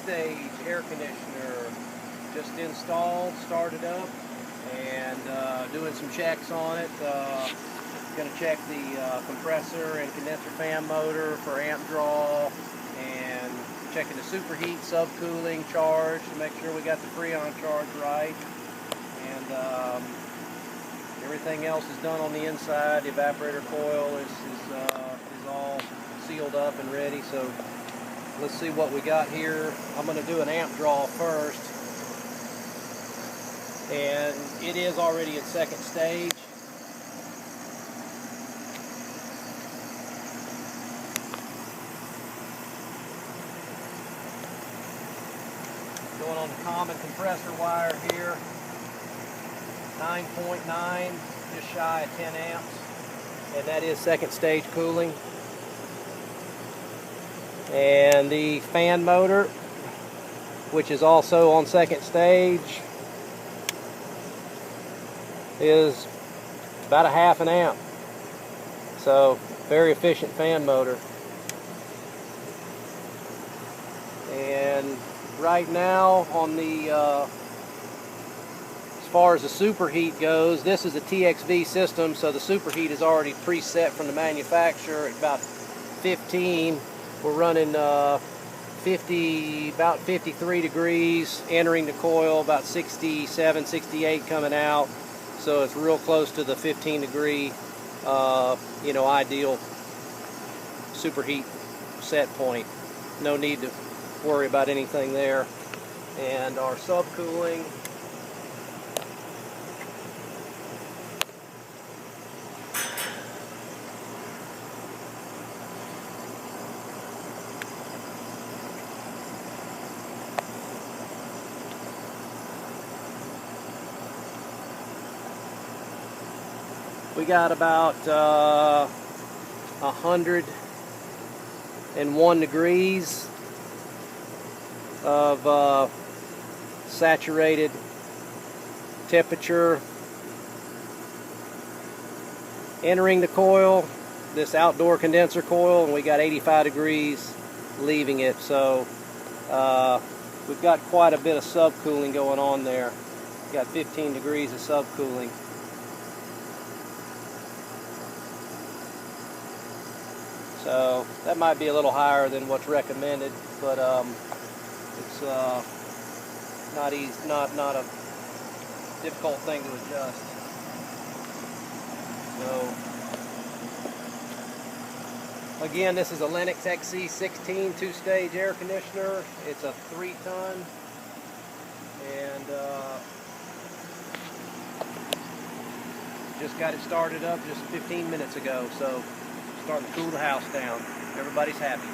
2-stage air conditioner just installed, started up, and doing some checks on it. Going to check the compressor and condenser fan motor for amp draw, and checking the superheat, subcooling charge to make sure we got the Freon charge right. And everything else is done on the inside. The evaporator coil is all sealed up and ready. So let's see what we got here. I'm going to do an amp draw first, and it is already at second stage. Going on the common compressor wire here, 9.9, just shy of 10 amps, and that is second stage cooling. And the fan motor, which is also on second stage, is about a half an amp. So very efficient fan motor. And right now on the as far as the superheat goes, this is a TXV system, so the superheat is already preset from the manufacturer at about 15. We're running about 53 degrees entering the coil, about 67, 68 coming out. So it's real close to the 15 degree, ideal superheat set point. No need to worry about anything there. And our subcooling, we got about 101 degrees of saturated temperature entering the coil, this outdoor condenser coil, and we got 85 degrees leaving it. So we've got quite a bit of subcooling going on there. We've got 15 degrees of subcooling. So that might be a little higher than what's recommended, but it's not a difficult thing to adjust. So again, this is a Lennox XC16 2-stage air conditioner. It's a 3-ton, and just got it started up just 15 minutes ago. So starting to cool the house down. Everybody's happy.